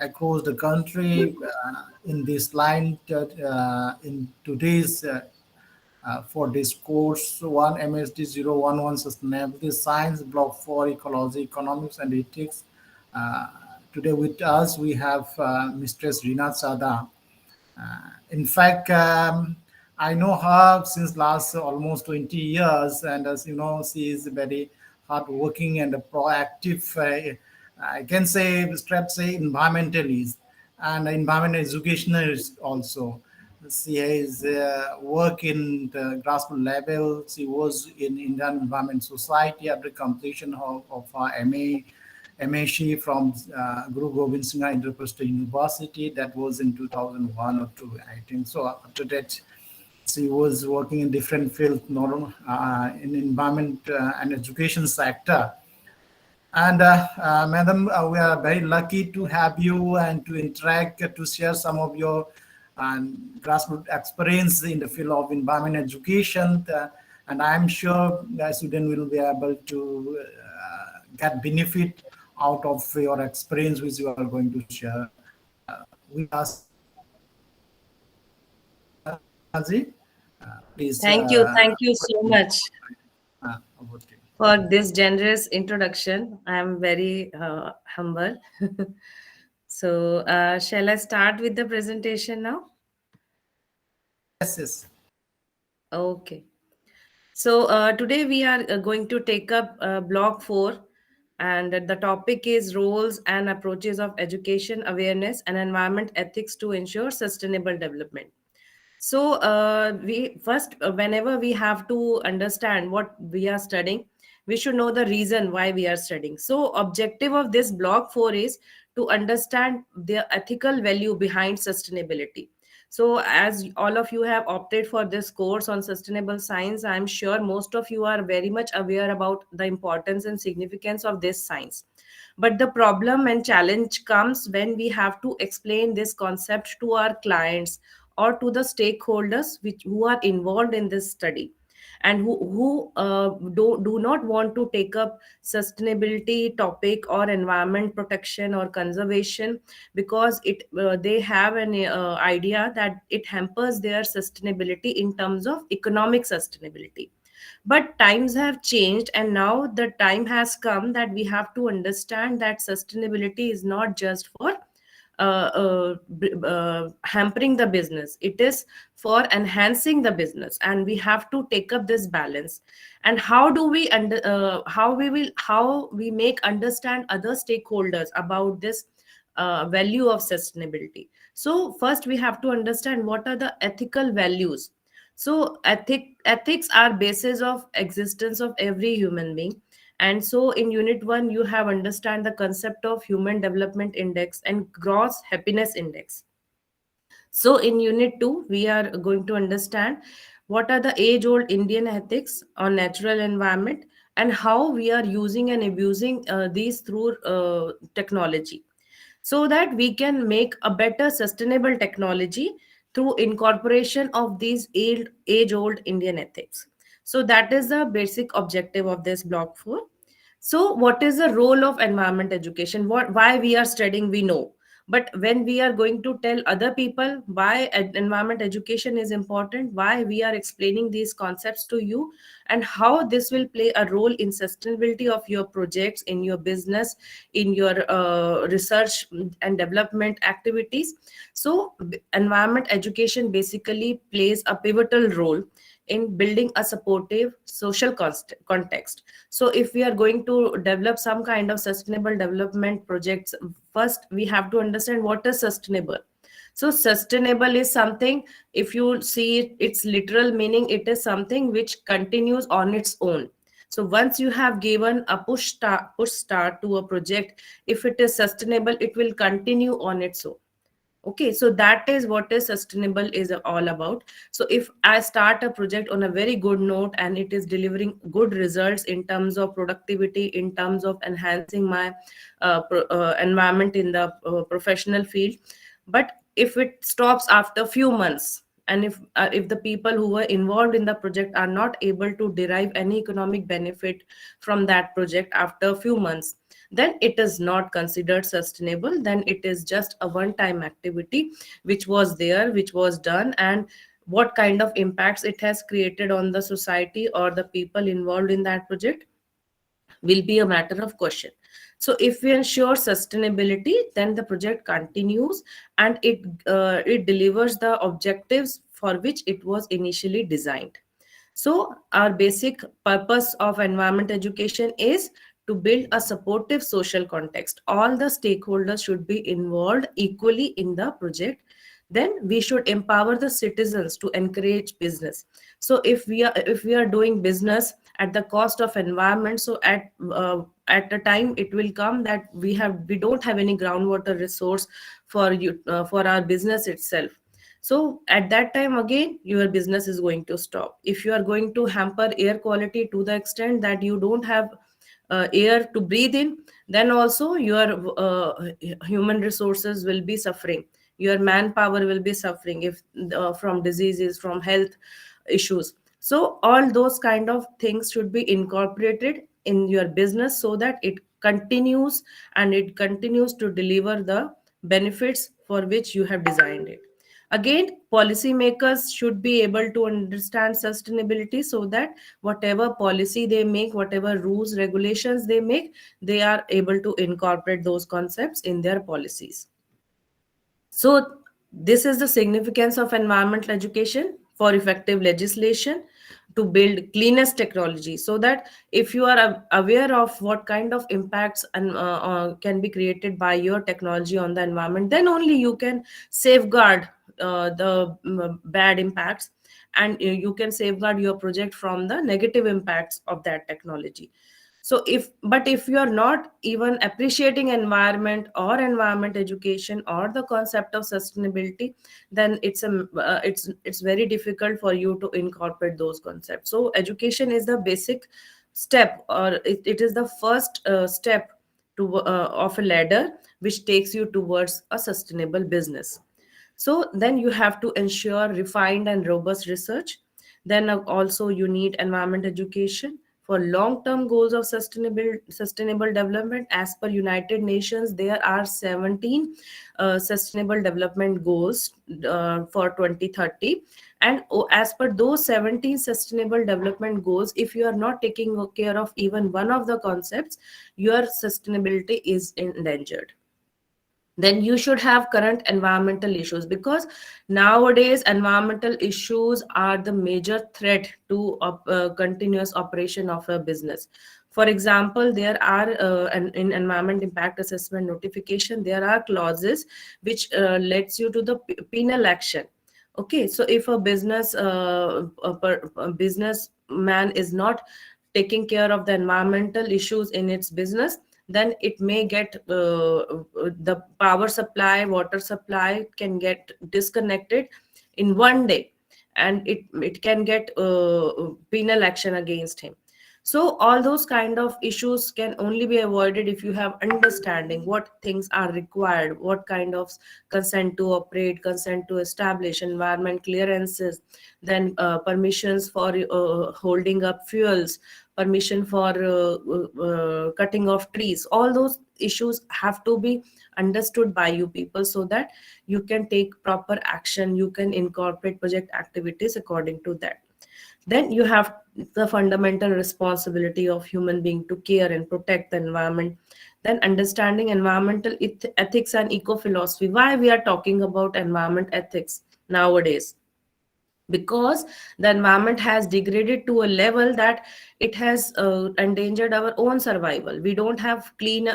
across the country in this line in today's for this course 1 MSD 011 Sustainability Science Block 4 Ecology, Economics and Ethics. Uh, Today with us we have Mistress Rina Sada. In fact, I know her since last almost 20 years, and as you know, she is very hardworking and a proactive. I can say, perhaps say, environmentalist and environment educationalist also. She has work in the grassroots level. She was in Indian Environment Society after completion of her MSc from Guru Gobind Singh Indraprastha University. That was in 2001 or 2, I think. So after that, she was working in different fields, not in environment and education sector. And Madam, we are very lucky to have you and to interact, to share some of your grassroots experience in the field of environment education. And I'm sure the student will be able to get benefit out of your experience which you are going to share with us. Nazi, please. Thank you so much Over to you. for this generous introduction. I am very humble. So, shall I start with the presentation now? Yes, yes. Okay. So, today we are going to take up block 4, and the topic is roles and approaches of education, awareness, and environment ethics to ensure sustainable development. So, we first, whenever we have to understand what we are studying, we should know the reason why we are studying. So, objective of this block 4 is to understand the ethical value behind sustainability. So, as all of you have opted for this course on sustainable science, I'm sure most of you are very much aware about the importance and significance of this science. But the problem and challenge comes when we have to explain this concept to our clients or to the stakeholders who are involved in this study, and who do not want to take up sustainability topic or environment protection or conservation, because they have an idea that it hampers their sustainability in terms of economic sustainability. But times have changed, and now the time has come that we have to understand that sustainability is not just for hampering the business. It is for enhancing the business, and we have to take up this balance. And how do we how we make understand other stakeholders about this value of sustainability? So first we have to understand what are the ethical values. So ethics are basis of existence of every human being. And so in unit 1 you have understand the concept of human development index and gross happiness index. So in unit 2 we are going to understand what are the age old Indian ethics on natural environment, and how we are using and abusing these through technology, so that we can make a better sustainable technology through incorporation of these age old Indian ethics. So that is the basic objective of this block 4. So what is the role of environment education? Why we are studying, we know. But when we are going to tell other people why environment education is important, why we are explaining these concepts to you, and how this will play a role in sustainability of your projects, in your business, in your research and development activities. So environment education basically plays a pivotal role in building a supportive social context. So if we are going to develop some kind of sustainable development projects, first we have to understand what is sustainable. So sustainable is something, if you see its literal meaning, it is something which continues on its own. So once you have given a push start to a project, if it is sustainable, it will continue on its own. Okay, so that is what is sustainable is all about. So if I start a project on a very good note and it is delivering good results in terms of productivity, in terms of enhancing my environment in the professional field, but if it stops after few months, and if the people who were involved in the project are not able to derive any economic benefit from that project after a few months, then it is not considered sustainable. Then it is just a one time activity which was there, which was done, and what kind of impacts it has created on the society or the people involved in that project will be a matter of question. So if we ensure sustainability, then the project continues and it delivers the objectives for which it was initially designed. So our basic purpose of environment education is to build a supportive social context. All the stakeholders should be involved equally in the project. Then we should empower the citizens to encourage business. So if we are doing business at the cost of environment, so at a time it will come that we don't have any groundwater resource for you for our business itself. So at that time again your business is going to stop. If you are going to hamper air quality to the extent that you don't have air to breathe in, then also your human resources will be suffering, your manpower will be suffering, if from diseases, from health issues. So all those kind of things should be incorporated in your business so that it continues and it continues to deliver the benefits for which you have designed it. Again, policymakers should be able to understand sustainability so that whatever policy they make, whatever rules, regulations they make, they are able to incorporate those concepts in their policies. So, this is the significance of environmental education for effective legislation to build cleanest technology, so that if you are aware of what kind of impacts and can be created by your technology on the environment, then only you can safeguard the bad impacts, and you can safeguard your project from the negative impacts of that technology. So if you are not even appreciating environment or environment education or the concept of sustainability, then it's very difficult for you to incorporate those concepts. So education is the basic step, or it is the first step to of a ladder which takes you towards a sustainable business. So then you have to ensure refined and robust research. Then also you need environment education for long-term goals of sustainable development. As per United Nations, there are 17 sustainable development goals for 2030. And as per those 17 sustainable development goals, if you are not taking care of even one of the concepts, your sustainability is endangered. Then you should have current environmental issues, because nowadays environmental issues are the major threat to continuous operation of a business. For example, there are in environment impact assessment notification, there are clauses which leads you to the penal action. Okay, so if a businessman is not taking care of the environmental issues in its business, then it may get the power supply, water supply can get disconnected in one day, and it can get penal action against him. So all those kind of issues can only be avoided if you have understanding what things are required, what kind of consent to operate, consent to establish, environment clearances, then permissions for holding up fuels, permission for cutting off trees. All those issues have to be understood by you people, so that you can take proper action, you can incorporate project activities according to that. Then you have the fundamental responsibility of human being to care and protect the environment. Then understanding environmental ethics and eco philosophy. Why we are talking about environment ethics nowadays? Because the environment has degraded to a level that it has endangered our own survival. We don't have clean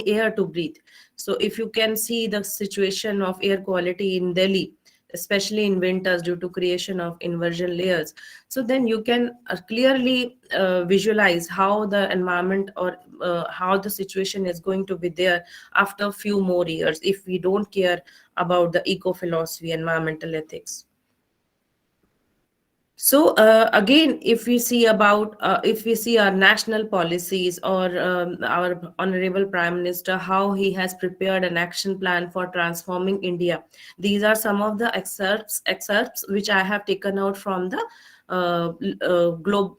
air to breathe. So if you can see the situation of air quality in Delhi, especially in winters due to creation of inversion layers, so then you can clearly visualize how the environment or how the situation is going to be there after a few more years if we don't care about the eco philosophy, environmental ethics. So again, if we see our national policies, or our honorable prime minister, how he has prepared an action plan for transforming India. These are some of the excerpts which I have taken out from the globe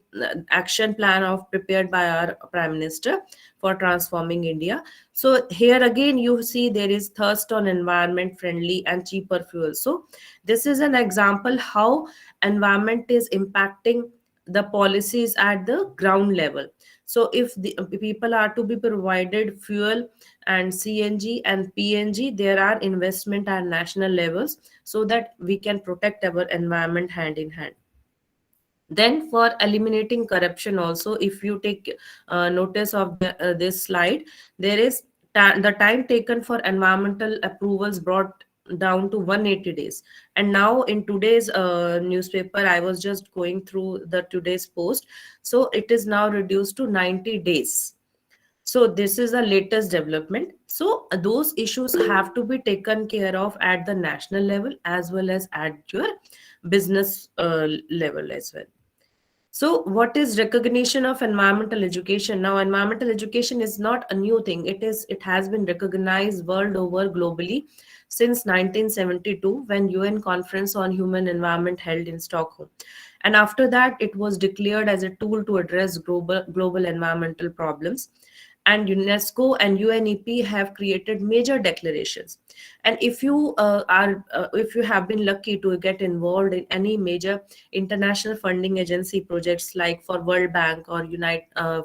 action plan of prepared by our prime minister. for transforming India. So here again you see there is thirst on environment friendly and cheaper fuel. So this is an example how environment is impacting the policies at the ground level. So if the people are to be provided fuel and CNG and PNG, there are investment at national levels so that we can protect our environment hand in hand. Then for eliminating corruption also, if you take notice of this slide, there is the time taken for environmental approvals brought down to 180 days. And now in today's newspaper, I was just going through the today's post, so it is now reduced to 90 days. So this is the latest development. So those issues have to be taken care of at the national level as well as at your business level as well. So, what is recognition of environmental education? Now, environmental education is not a new thing. It has been recognized world over globally since 1972 when UN Conference on Human Environment held in Stockholm. And after that, it was declared as a tool to address global environmental problems. And UNESCO and UNEP have created major declarations. And if you have been lucky to get involved in any major international funding agency projects like for World Bank or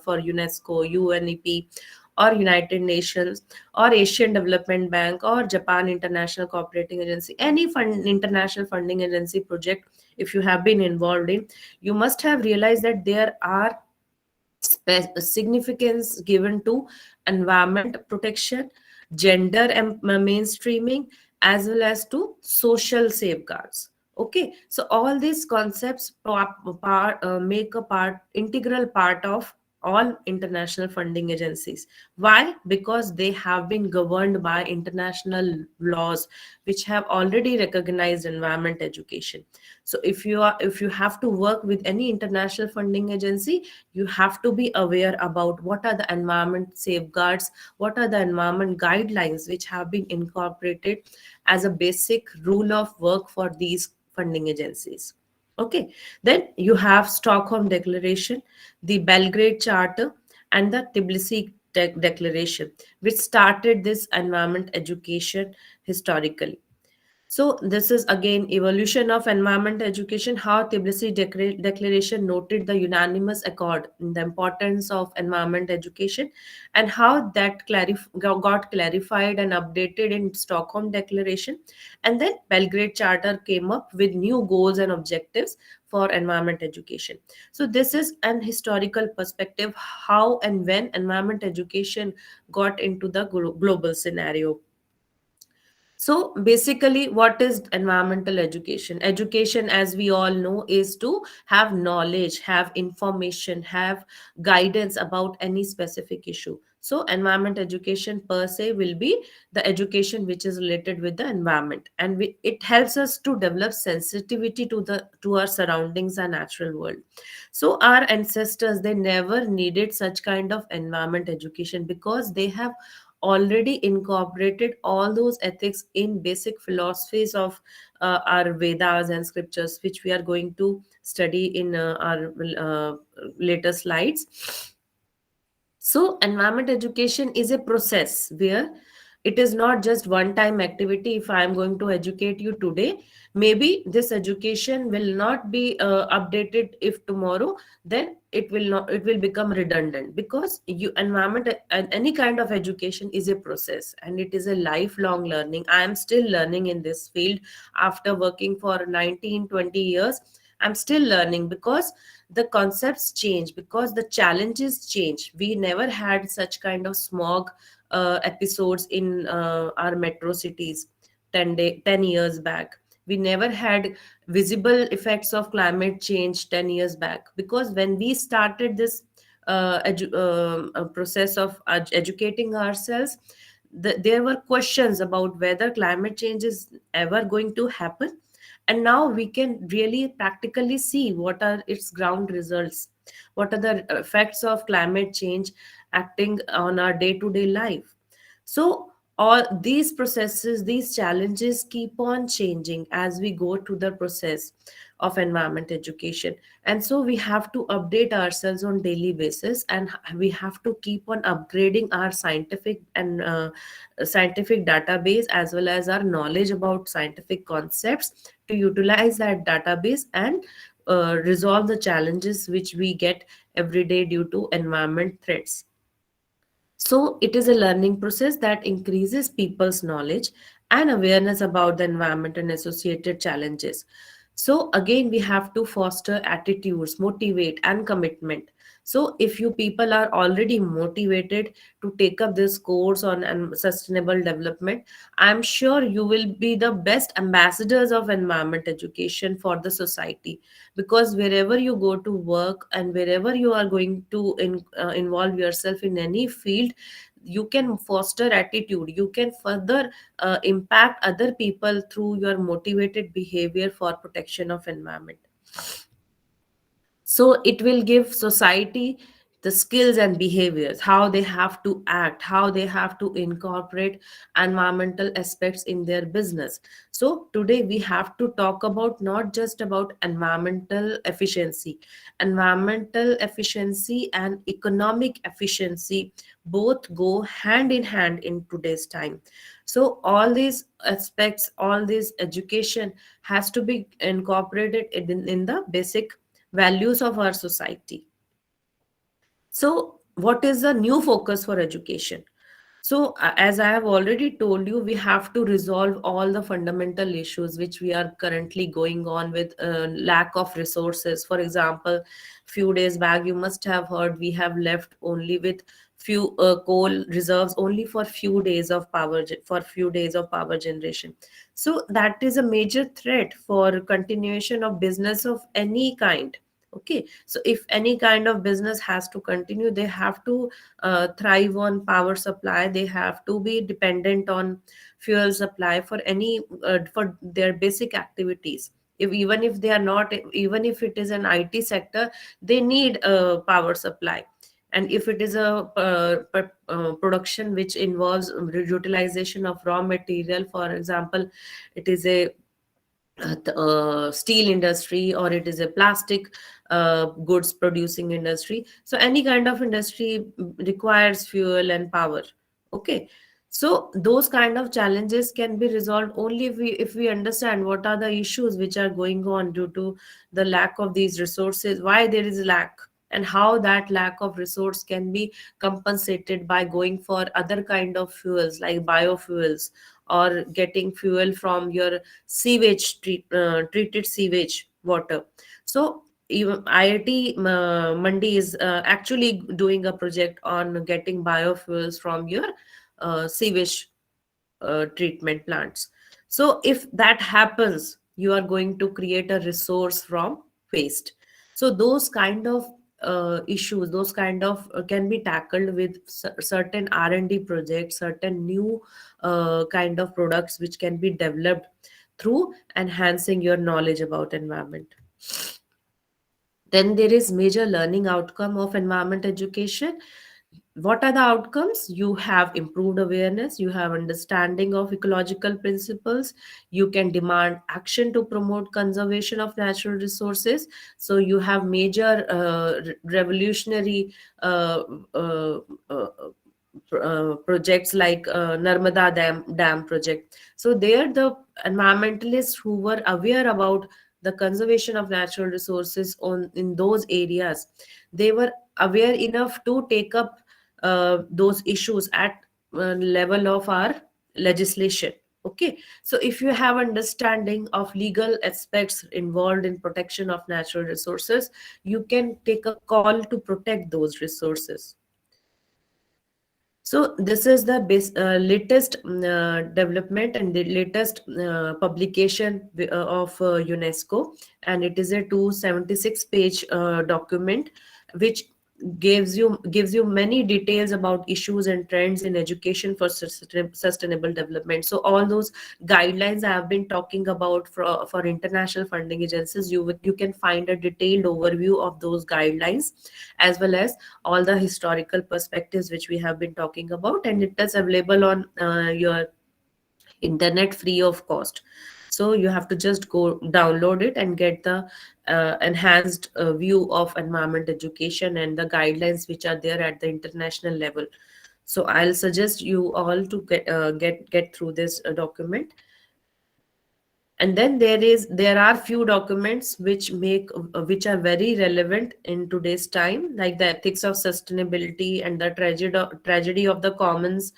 for UNESCO, UNEP, or United Nations, or Asian Development Bank, or Japan International Cooperating Agency, any international funding agency project, if you have been involved in, you must have realized that there are significance given to environment protection, gender mainstreaming, as well as to social safeguards. Okay, so all these concepts make a integral part of all international funding agencies. Why? Because they have been governed by international laws which have already recognized environment education. So if you have to work with any international funding agency, you have to be aware about what are the environment safeguards, what are the environment guidelines which have been incorporated as a basic rule of work for these funding agencies. Okay, then you have Stockholm Declaration, the Belgrade Charter, and the Tbilisi Declaration, which started this environment education historically. So this is again evolution of environment education, how Tbilisi Declaration noted the unanimous accord in the importance of environment education, and how that got clarified and updated in Stockholm Declaration. And then Belgrade Charter came up with new goals and objectives for environment education. So this is an historical perspective, how and when environment education got into the global scenario. So basically, what is environmental education? Education, as we all know, is to have knowledge, have information, have guidance about any specific issue. So environment education per se will be the education which is related with the environment, and it helps us to develop sensitivity to our surroundings and natural world. So our ancestors, they never needed such kind of environment education because they have already incorporated all those ethics in basic philosophies of our Vedas and scriptures, which we are going to study in our later slides. So, environment education is a process where it is not just one time activity. If I am going to educate you today, maybe this education will not be updated. If tomorrow, then it will become redundant, because you environment and any kind of education is a process, and it is a lifelong learning. I am still learning in this field after working for 19-20 years. I'm still learning because the concepts change, because the challenges change. We never had such kind of smog episodes in our metro cities 10 years back. We never had visible effects of climate change 10 years back, because when we started this process of educating ourselves, there were questions about whether climate change is ever going to happen. And now we can really practically see what are its ground results, what are the effects of climate change acting on our day to day life. So All these processes, these challenges keep on changing as we go to the process of environment education. And so we have to update ourselves on daily basis, and we have to keep on upgrading our scientific database, as well as our knowledge about scientific concepts, to utilize that database and resolve the challenges which we get every day due to environment threats. So it is a learning process that increases people's knowledge and awareness about the environment and associated challenges. So again, we have to foster attitudes, motivate, and commitment. So if you people are already motivated to take up this course on sustainable development, I'm sure you will be the best ambassadors of environment education for the society, because wherever you go to work and wherever you are going to involve yourself in any field, you can foster attitude, you can further impact other people through your motivated behavior for protection of environment. So it will give society the skills and behaviors, how they have to act, how they have to incorporate environmental aspects in their business. So today we have to talk about not just about environmental efficiency and economic efficiency both go hand in hand in today's time. So all these aspects, all this education has to be incorporated in the basic values of our society. So, what is the new focus for education? So, as I have already told you, we have to resolve all the fundamental issues which we are currently going on with, lack of resources. For example, few days back, you must have heard we have left only with few coal reserves only for few days of power generation. So that is a major threat for continuation of business of any kind. Okay, so if any kind of business has to continue, they have to thrive on power supply, they have to be dependent on fuel supply for any for their basic activities. If even if they are not, even if it is an IT sector, they need a power supply. And if it is a production which involves utilization of raw material, for example, it is a steel industry, or it is a plastic goods producing industry, so any kind of industry requires fuel and power. Okay, so those kind of challenges can be resolved only if we understand what are the issues which are going on due to the lack of these resources, why there is lack, and how that lack of resource can be compensated by going for other kind of fuels like biofuels, or getting fuel from your treated sewage water. So even IIT Mandi is actually doing a project on getting biofuels from your sewage treatment plants. So if that happens, you are going to create a resource from waste. So those kind of issues, those kind of can be tackled with certain R&D projects, certain new kind of products which can be developed through enhancing your knowledge about environment. Then there is major learning outcome of environment education. What are the outcomes? You have improved awareness, you have understanding of ecological principles, you can demand action to promote conservation of natural resources. So you have major revolutionary uh, uh, uh, projects like Narmada Dam project. So there the environmentalists who were aware about the conservation of natural resources on in those areas, they were aware enough to take up those issues at level of our legislation. Okay, so if you have understanding of legal aspects involved in protection of natural resources, you can take a call to protect those resources. So this is the latest development and the latest publication of UNESCO, and it is a 276 page document which gives you many details about issues and trends in education for sustainable development. So all those guidelines I have been talking about for international funding agencies, you can find a detailed overview of those guidelines, as well as all the historical perspectives which we have been talking about, and it is available on your internet free of cost. So you have to just go download it and get the enhanced view of environment education and the guidelines which are there at the international level. So I'll suggest you all to get through this document. And then there are few documents which are very relevant in today's time, like the ethics of sustainability and the tragedy of the commons,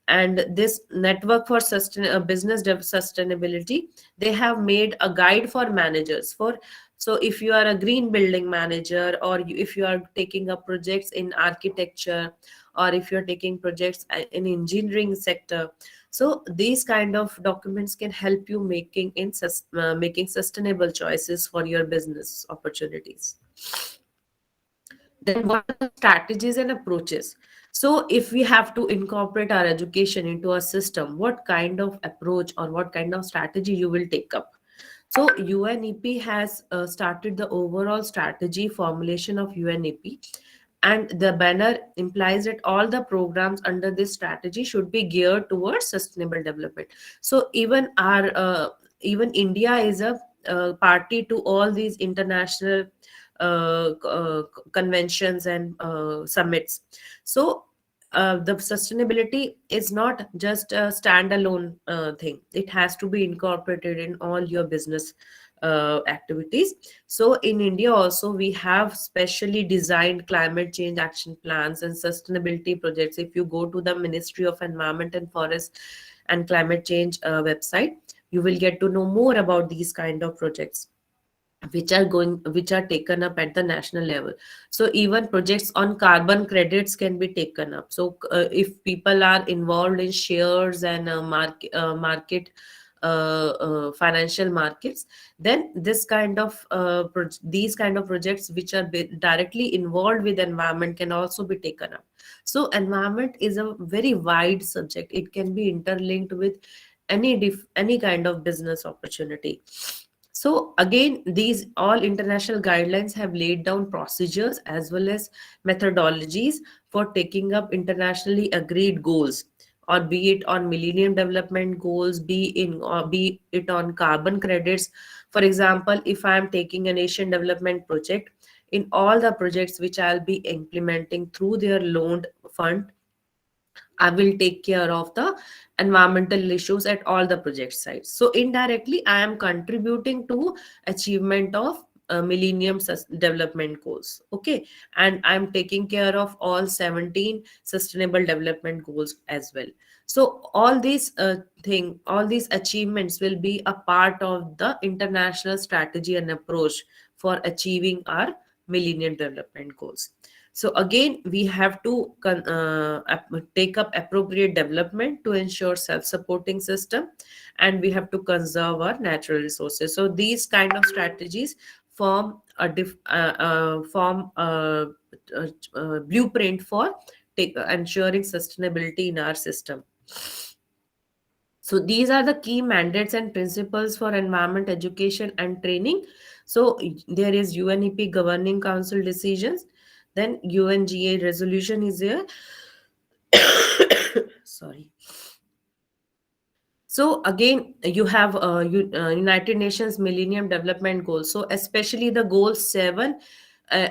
and this network for sustainability. They have made a guide for managers for. So if you are a green building manager, or if you are taking up projects in architecture, or if you're taking projects in engineering sector, so these kind of documents can help you making sustainable choices for your business opportunities. Then what are the strategies and approaches? So if we have to incorporate our education into a system, what kind of approach or what kind of strategy you will take up? So UNEP has started the overall strategy formulation of UNEP, and the banner implies that all the programs under this strategy should be geared towards sustainable development. So even India is a party to all these international conventions and summits. So the sustainability is not just a standalone thing. It has to be incorporated in all your business activities. So in India also, we have specially designed climate change action plans and sustainability projects. If you go to the Ministry of Environment and Forest and Climate Change website, you will get to know more about these kind of projects which are taken up at the national level. So even projects on carbon credits can be taken up. So if people are involved in shares and market financial markets, then these kind of projects which are directly involved with environment can also be taken up. So environment is a very wide subject. It can be interlinked with any kind of business opportunity. So again, these all international guidelines have laid down procedures as well as methodologies for taking up internationally agreed goals, or be it on Millennium Development Goals, be it on carbon credits. For example, if I am taking a nation development project, in all the projects which I'll be implementing through their loaned fund, I will take care of the environmental issues at all the project sites. So indirectly, I am contributing to achievement of Millennium Development Goals. Okay, and I'm taking care of all 17 Sustainable Development Goals as well. So all these achievements will be a part of the international strategy and approach for achieving our Millennium Development Goals. So again, we have to take up appropriate development to ensure self-supporting system, and we have to conserve our natural resources. So these kind of strategies form a blueprint for ensuring sustainability in our system. So these are the key mandates and principles for environment education and training. So there is UNEP Governing Council decisions, then UNGA resolution is there. Sorry. So again, you have United Nations Millennium Development Goals. So especially the goal 7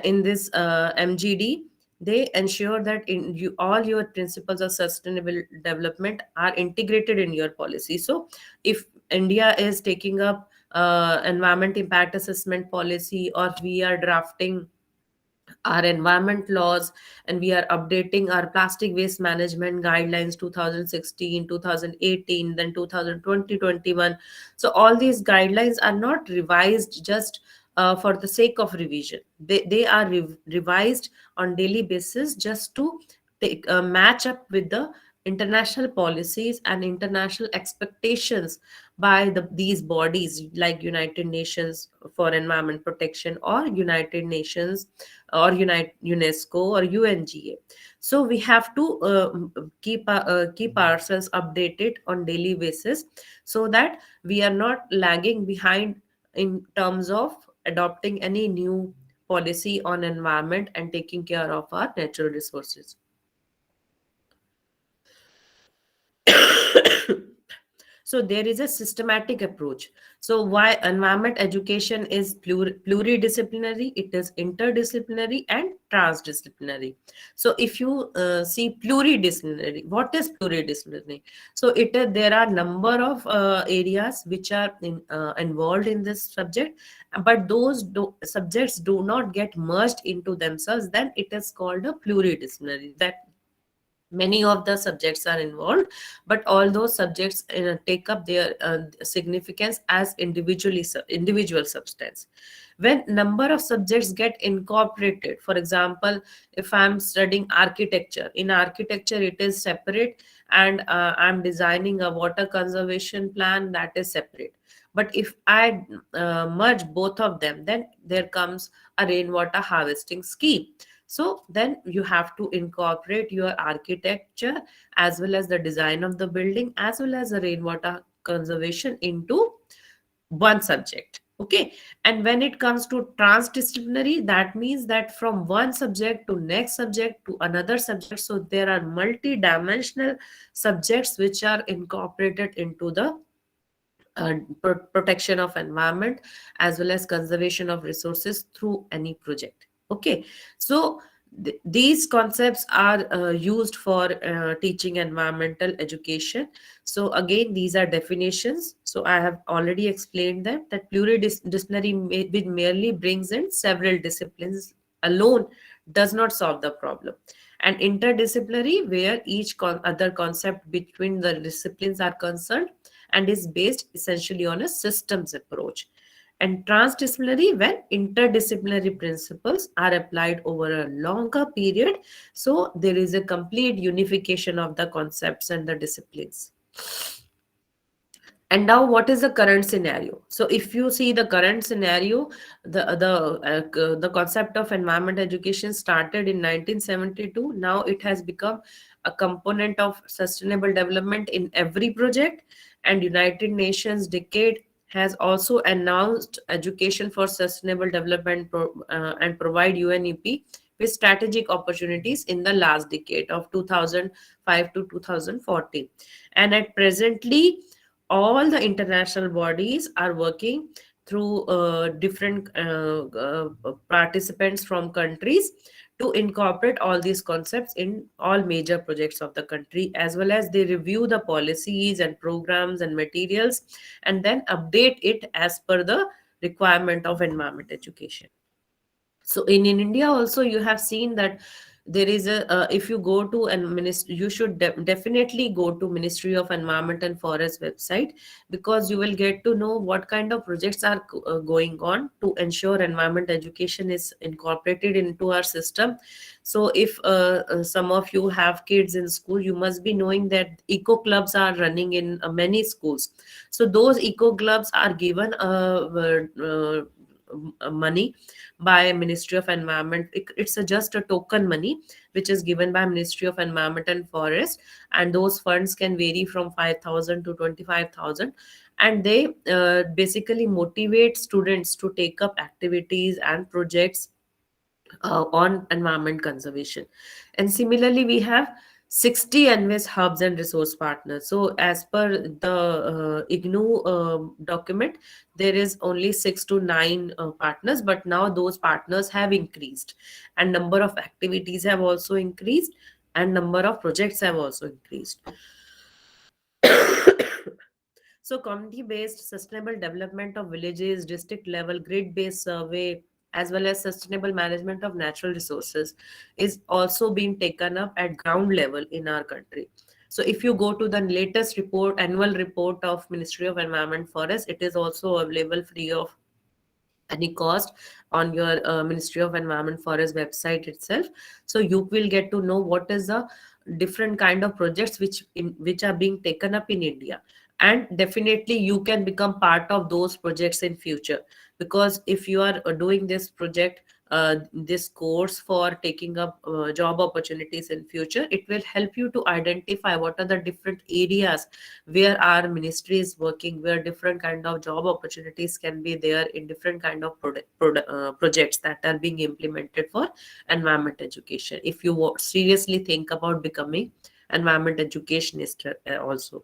in this MGD, they ensure that all your principles of sustainable development are integrated in your policy. So if India is taking up environment impact assessment policy, or we are drafting our environment laws, and we are updating our plastic waste management guidelines 2016, 2018, then 2020, 21. So all these guidelines are not revised just for the sake of revision. They are revised on daily basis just to match up with the international policies and international expectations by these bodies like United Nations for Environment Protection, or United Nations, or UNESCO, or UNGA. So we have to keep ourselves updated on daily basis, so that we are not lagging behind in terms of adopting any new policy on environment and taking care of our natural resources. So there is a systematic approach. So why environment education is pluridisciplinary, it is interdisciplinary and transdisciplinary. So if you see pluridisciplinary, what is pluridisciplinary? So there are number of areas which are involved in this subject, but those subjects do not get merged into themselves, then it is called a pluridisciplinary. That many of the subjects are involved, but all those subjects take up their significance as individual substance. When number of subjects get incorporated, for example, if I'm studying architecture, in architecture it is separate, and I'm designing a water conservation plan, that is separate. But if I merge both of them, then there comes a rainwater harvesting scheme. So then you have to incorporate your architecture as well as the design of the building as well as the rainwater conservation into one subject. Okay. And when it comes to transdisciplinary, that means that from one subject to next subject to another subject. So there are multi-dimensional subjects which are incorporated into the protection of environment as well as conservation of resources through any project. Okay. So these concepts are used for teaching environmental education. So again, these are definitions, so I have already explained them, that pluridisciplinary merely brings in several disciplines alone, does not solve the problem. And interdisciplinary, where each other concept between the disciplines are concerned and is based essentially on a systems approach. And transdisciplinary, when interdisciplinary principles are applied over a longer period, so there is a complete unification of the concepts and the disciplines. And now, what is the current scenario? So if you see the current scenario, the concept of environment education started in 1972. Now it has become a component of sustainable development in every project. And United Nations decade has also announced education for sustainable development and provide UNEP with strategic opportunities in the last decade of 2005 to 2014. And at presently, all the international bodies are working through different participants from countries to incorporate all these concepts in all major projects of the country, as well as they review the policies and programs and materials and then update it as per the requirement of environment education. So in India also, you have seen that there is a if you go to and you should definitely go to Ministry of Environment and Forest website, because you will get to know what kind of projects are going on to ensure environment education is incorporated into our system. So if some of you have kids in school, you must be knowing that eco clubs are running in many schools. So those eco clubs are given money by Ministry of Environment. It's just a token money which is given by Ministry of Environment and Forest, and those funds can vary from 5,000 to 25,000, and they basically motivate students to take up activities and projects on environment conservation. And similarly, we have 60 NVES hubs and resource partners. So as per the IGNU document, there is only 6 to 9 partners, but now those partners have increased, and number of activities have also increased, and number of projects have also increased. So community-based sustainable development of villages, district level, grid-based survey, as well as sustainable management of natural resources is also being taken up at ground level in our country. So if you go to the latest report, annual report of Ministry of Environment Forest, it is also available free of any cost on your Ministry of Environment Forest website itself. So you will get to know what is the different kind of projects which are being taken up in India, and definitely you can become part of those projects in future. Because if you are doing this project, this course for taking up job opportunities in future, it will help you to identify what are the different areas where our ministry is working, where different kind of job opportunities can be there in different kind of projects that are being implemented for environment education, if you seriously think about becoming environment educationist also.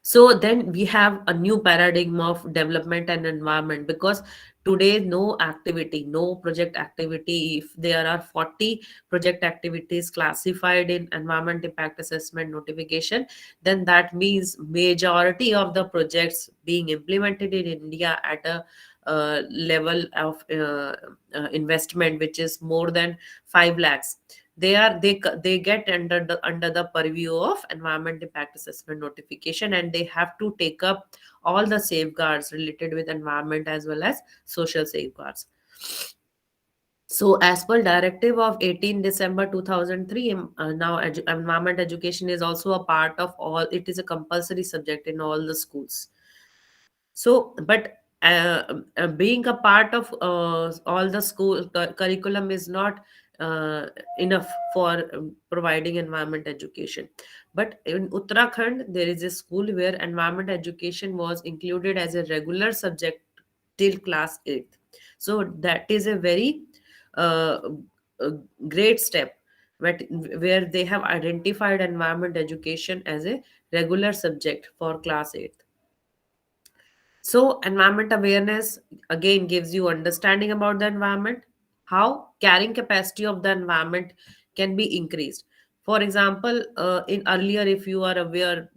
So then we have a new paradigm of development and environment, because today no activity, no project activity, if there are 40 project activities classified in environment impact assessment notification, then that means majority of the projects being implemented in India at a level of investment which is more than 5 lakhs, they get under the purview of environment impact assessment notification, and they have to take up all the safeguards related with environment as well as social safeguards. So as per directive of 18 December 2003, now environment education is also a part of all, it is a compulsory subject in all the schools. So, but being a part of all the school curriculum is not uh, enough for providing environment education. But in Uttarakhand, there is a school where environment education was included as a regular subject till class 8th. So that is a very uh, uh, great step, where they have identified environment education as a regular subject for class 8th. So, environment awareness again gives you understanding about the environment, how carrying capacity of the environment can be increased. For example, in earlier, if you are aware,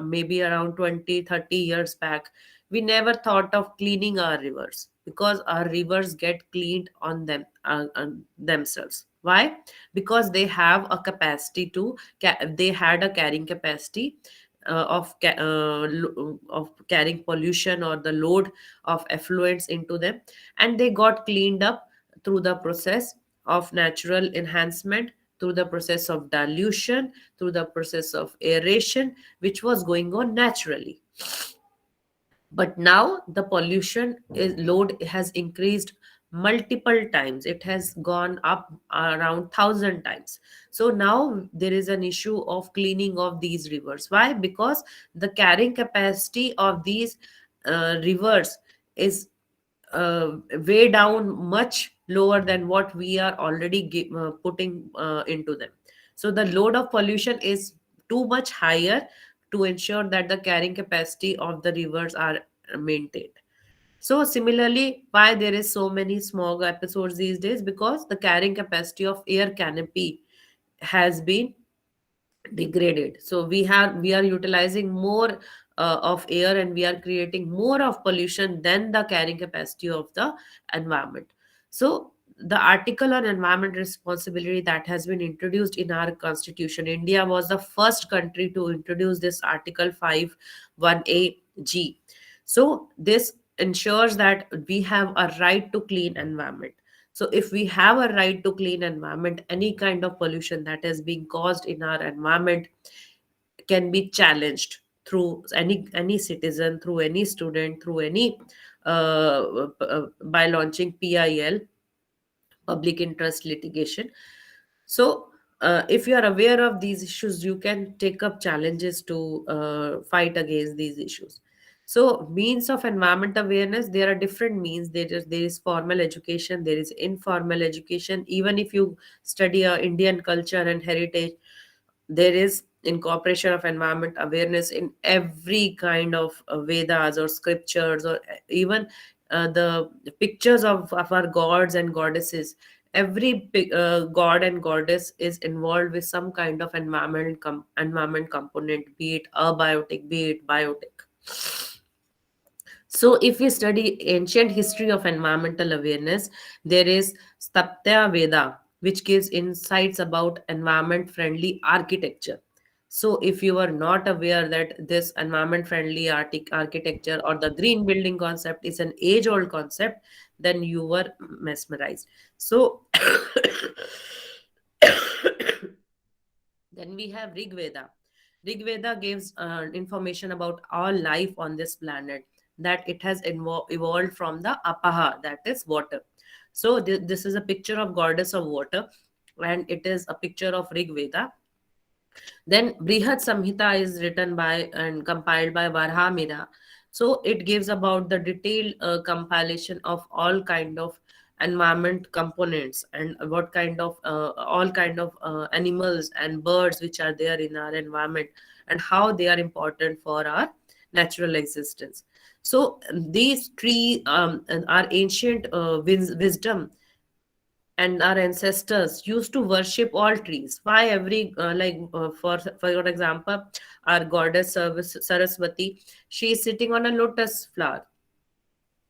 maybe around 20, 30 years back, we never thought of cleaning our rivers, because our rivers get cleaned on themselves. Why? Because they have a capacity they had a carrying capacity of carrying pollution or the load of effluents into them, and they got cleaned up through the process of natural enhancement, through the process of dilution, through the process of aeration, which was going on naturally. But now the load has increased multiple times, it has gone up around 1,000 times. So now there is an issue of cleaning of these rivers. Why? Because the carrying capacity of these rivers is way down, much lower than what we are already putting into them. So the load of pollution is too much higher to ensure that the carrying capacity of the rivers are maintained. So similarly, why there is so many smog episodes these days? Because the carrying capacity of air canopy has been degraded. So we are utilizing more of air, and we are creating more of pollution than the carrying capacity of the environment. So the article on environment responsibility that has been introduced in our constitution, India was the first country to introduce this article 5(1)(a)(g). So this ensures that we have a right to clean environment. So if we have a right to clean environment, any kind of pollution that is being caused in our environment can be challenged through any citizen, through any student, through any by launching PIL, public interest litigation. So if you are aware of these issues, you can take up challenges to fight against these issues. So means of environment awareness, there are different means. There is formal education, there is informal education. Even if you study Indian culture and heritage, there is incorporation of environment awareness in every kind of Vedas or scriptures, or even the pictures of our gods and goddesses. Every god and goddess is involved with some kind of environment component, be it abiotic, be it biotic. So, if we study ancient history of environmental awareness, there is Staptya Veda, which gives insights about environment-friendly architecture. So, if you are not aware that this environment-friendly architecture or the green building concept is an age-old concept, then you were mesmerized. So, Then we have Rig Veda. Rig Veda gives information about all life on this planet, that it has evolved from the Apaha, that is water. So this is a picture of goddess of water, and it is a picture of Rig Veda. Then Brihad Samhita is written by and compiled by Varhamira. So it gives about the detailed compilation of all kind of environment components, and what kind of all kind of animals and birds which are there in our environment, and how they are important for our natural existence. So these three are ancient wisdom, and our ancestors used to worship all trees. Why? Every for your example, our goddess Saraswati, she is sitting on a lotus flower.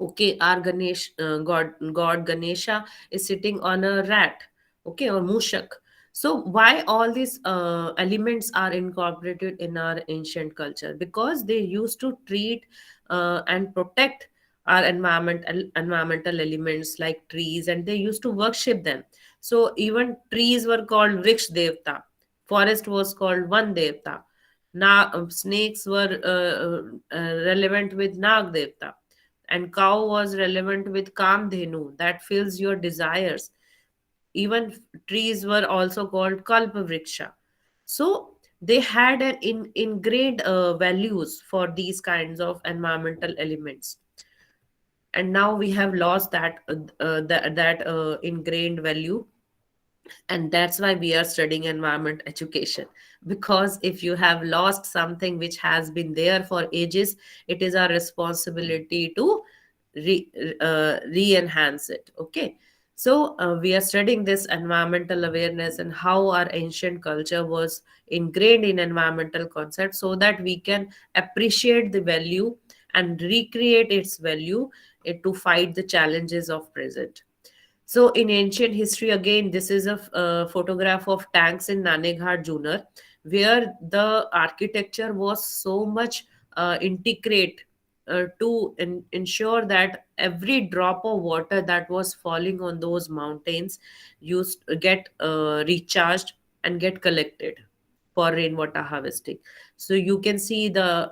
Okay, our god Ganesha is sitting on a rat. Okay, or mushak. So why all these elements are incorporated in our ancient culture? Because they used to treat and protect our environmental elements like trees, and they used to worship them. So even trees were called Vriksh Devta, forest was called Van Devta. Now snakes were relevant with Nag Devta, and cow was relevant with Kamdhenu, that fills your desires. Even trees were also called Kalpavriksha. So they had an ingrained values for these kinds of environmental elements, and now we have lost that ingrained value, and that's why we are studying environment education. Because if you have lost something which has been there for ages, it is our responsibility to re-enhance it. Okay, so we are studying this environmental awareness and how our ancient culture was ingrained in environmental concepts, so that we can appreciate the value and recreate its value to fight the challenges of present. So in ancient history, again, this is a photograph of tanks in Naneghat Junar, where the architecture was so much integrate to ensure that every drop of water that was falling on those mountains used get recharged and get collected for rainwater harvesting. So you can see the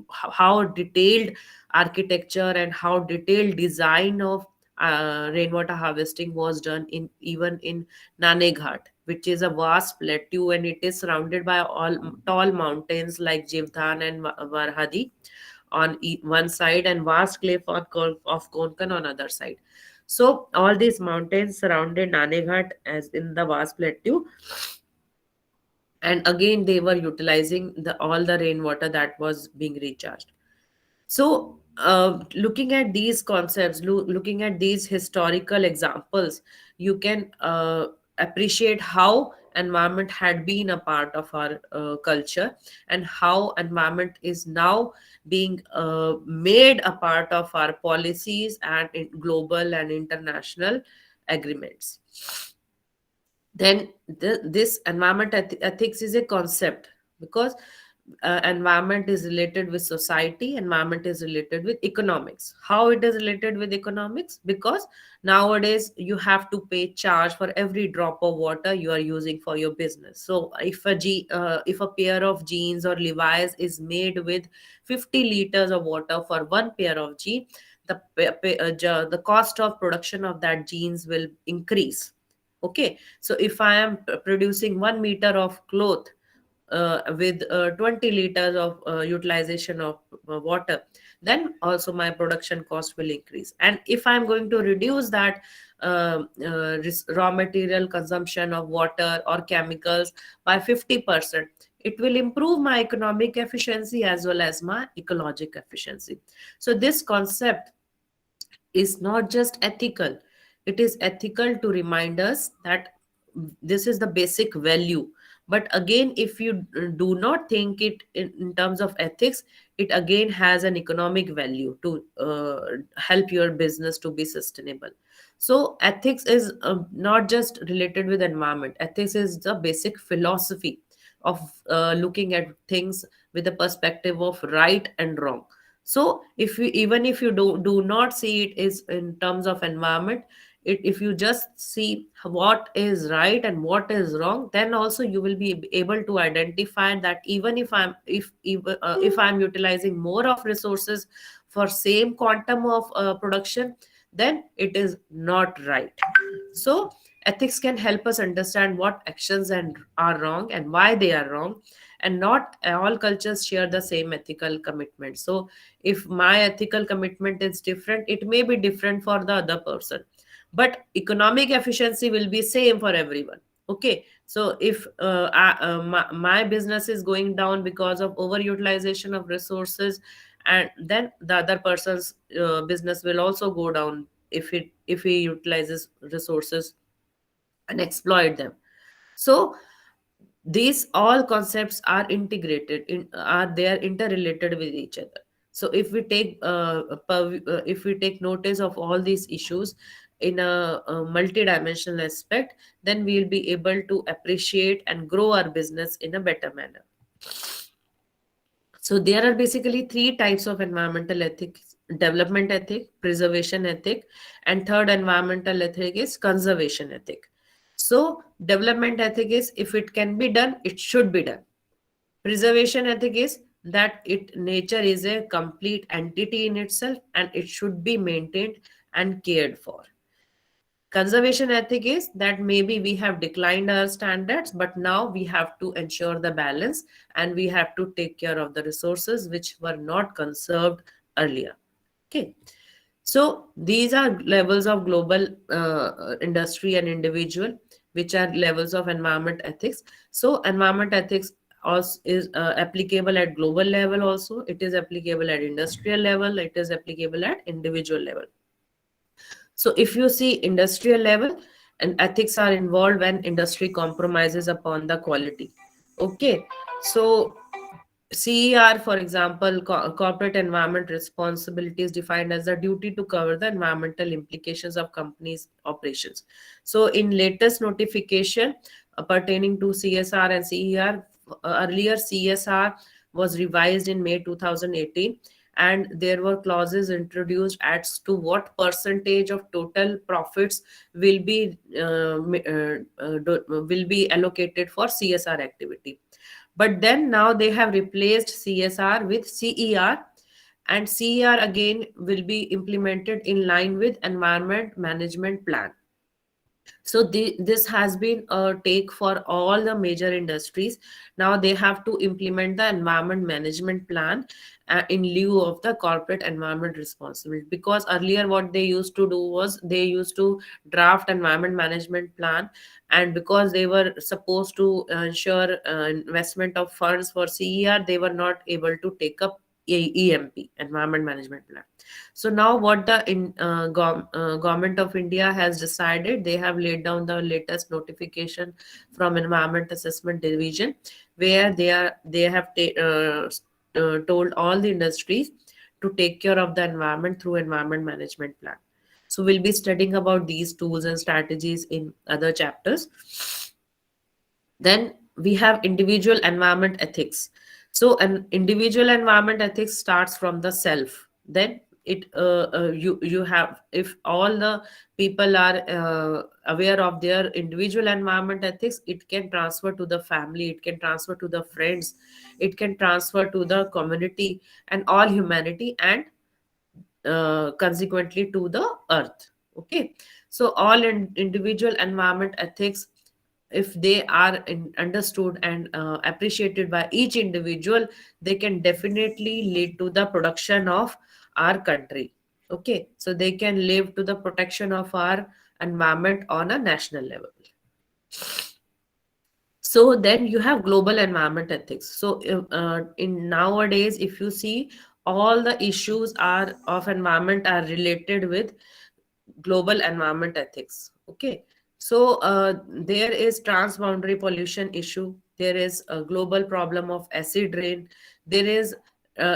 how detailed architecture and how detailed design of rainwater harvesting was done in even in Naneghat, which is a vast plateau, and it is surrounded by all tall mountains like Jivdhan and Varhadi on one side, and vast cliff of Konkan on other side. So all these mountains surrounded Naneghat as in the vast plateau, and again they were utilizing the all the rainwater that was being recharged. So, looking at these concepts, looking at these historical examples, you can appreciate how environment had been a part of our culture, and how environment is now being made a part of our policies and in global and international agreements. Then this environment ethics is a concept, because environment is related with society, environment is related with economics. How it is related with economics? Because nowadays you have to pay charge for every drop of water you are using for your business. So if a pair of jeans or Levi's is made with 50 liters of water for one pair of jeans, the cost of production of that jeans will increase. Okay, so if I am producing 1 meter of cloth with 20 liters of utilization of water, then also my production cost will increase. And if I'm going to reduce that raw material consumption of water or chemicals by 50%, it will improve my economic efficiency as well as my ecologic efficiency. So this concept is not just ethical, it is ethical to remind us that this is the basic value. But again, if you do not think it in terms of ethics, it again has an economic value to help your business to be sustainable. So ethics is not just related with environment. Ethics is the basic philosophy of looking at things with a perspective of right and wrong. So if you, even if you do not see it is in terms of environment, if you just see what is right and what is wrong, then also you will be able to identify that even if I'm utilizing more of resources for same quantum of production, then it is not right. So ethics can help us understand what actions and are wrong and why they are wrong. And not all cultures share the same ethical commitment. So if my ethical commitment is different, it may be different for the other person, but economic efficiency will be same for everyone. Okay, so if my business is going down because of overutilization of resources, and then the other person's business will also go down if he utilizes resources and exploit them. So these all concepts are integrated in, are they are interrelated with each other. So if we take if we take notice of all these issues in a multidimensional aspect, then we will be able to appreciate and grow our business in a better manner. So there are basically three types of environmental ethics: development ethic, preservation ethic, and third environmental ethic is conservation ethic. So development ethic is if it can be done, it should be done. Preservation ethic is that it nature is a complete entity in itself and it should be maintained and cared for. Conservation ethic is that maybe we have declined our standards, but now we have to ensure the balance and we have to take care of the resources which were not conserved earlier. Okay. So these are levels of global industry and individual, which are levels of environment ethics. So environment ethics also is applicable at global level also. It is applicable at industrial level. It is applicable at individual level. So if you see industrial level, and ethics are involved when industry compromises upon the quality. Okay. So CER, for example, corporate environment responsibility is defined as the duty to cover the environmental implications of companies' operations. So, in latest notification pertaining to CSR and CER, earlier CSR was revised in May 2018, and there were clauses introduced as to what percentage of total profits will be allocated for CSR activity. But then now they have replaced CSR with CER, and CER again will be implemented in line with environment management plan. So this has been a take for all the major industries. Now they have to implement the environment management plan in lieu of the corporate environment responsibility, because earlier what they used to do was they used to draft environment management plan, and because they were supposed to ensure investment of funds for CER, they were not able to take up EMP, environment management plan. So now what the government of India has decided, they have laid down the latest notification from Environment Assessment Division, where they have told all the industries to take care of the environment through environment management plan. So we'll be studying about these tools and strategies in other chapters. Then we have individual environment ethics. So an individual environment ethics starts from the self. Then you have, if all the people are aware of their individual environment ethics, it can transfer to the family, it can transfer to the friends, it can transfer to the community and all humanity, and consequently to the earth. Okay, so all individual environment ethics, if they are understood and appreciated by each individual, they can definitely lead to the production of our country. Okay, so they can live to the protection of our environment on a national level. So then you have global environment ethics. So in nowadays, if you see, all the issues are of environment are related with global environment ethics. Okay, so there is transboundary pollution issue, there is a global problem of acid rain, there is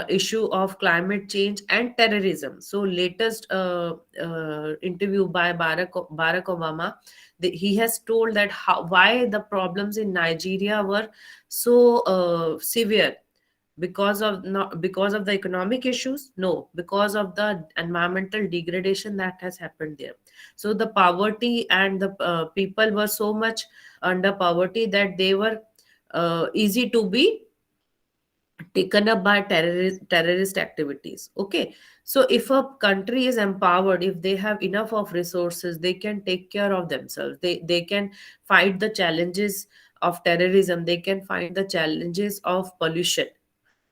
issue of climate change and terrorism. So latest interview by Barack Obama, he has told that why the problems in Nigeria were so severe, because of, not because of the economic issues, no, because of the environmental degradation that has happened there. So the poverty, and the people were so much under poverty that they were easy to be taken up by terrorist activities. Okay, so if a country is empowered, if they have enough of resources, they can take care of themselves, they can fight the challenges of terrorism, they can find the challenges of pollution.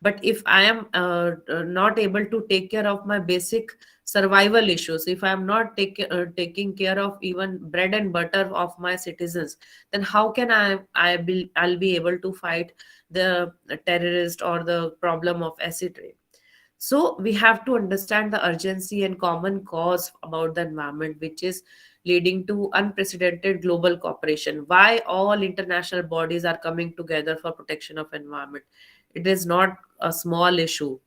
But if I am not able to take care of my basic survival issues, if I am not taking care of even bread and butter of my citizens, then how can I'll be able to fight the terrorist or the problem of acid rain? So we have to understand the urgency and common cause about the environment, which is leading to unprecedented global cooperation. Why all international bodies are coming together for protection of environment? It is not a small issue,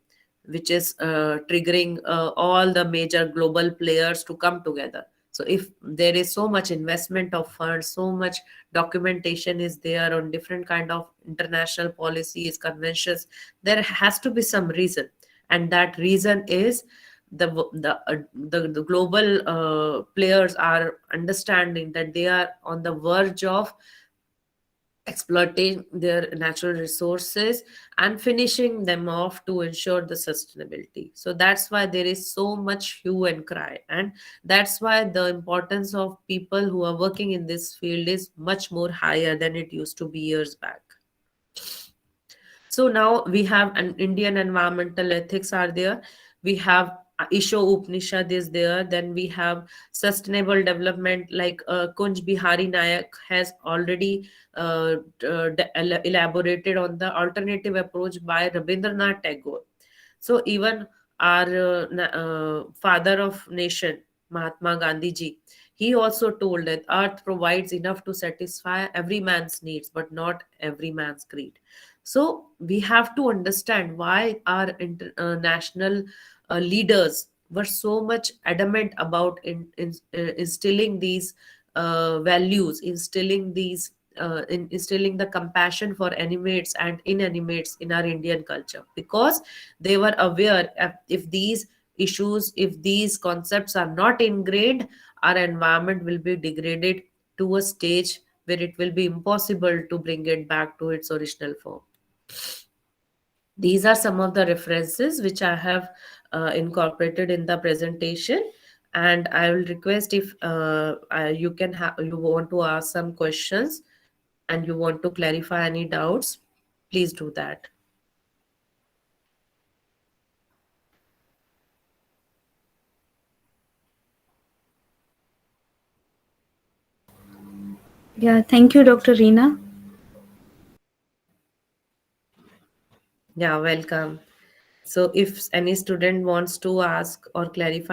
which is triggering all the major global players to come together. So if there is so much investment of funds, so much documentation is there on different kind of international policies, conventions, there has to be some reason, and that reason is the global players are understanding that they are on the verge of exploiting their natural resources and finishing them off to ensure the sustainability. So that's why there is so much hue and cry, and that's why the importance of people who are working in this field is much more higher than it used to be years back. So now we have an Indian environmental ethics are there. We have Isho Upanishad is there. Then we have sustainable development, like Kunj Bihari Nayak has already elaborated on the alternative approach by Rabindranath Tagore. So even our father of nation, Mahatma Gandhi ji, he also told that earth provides enough to satisfy every man's needs, but not every man's greed. So we have to understand why our international leaders were so much adamant about instilling these values, instilling the compassion for animates and inanimates in our Indian culture, because they were aware if these issues, if these concepts are not ingrained, our environment will be degraded to a stage where it will be impossible to bring it back to its original form. These are some of the references which I have incorporated in the presentation, and I will request if you want to ask some questions and you want to clarify any doubts, please do that. Yeah, thank you, Dr. Reena. Yeah, welcome. So if any student wants to ask or clarify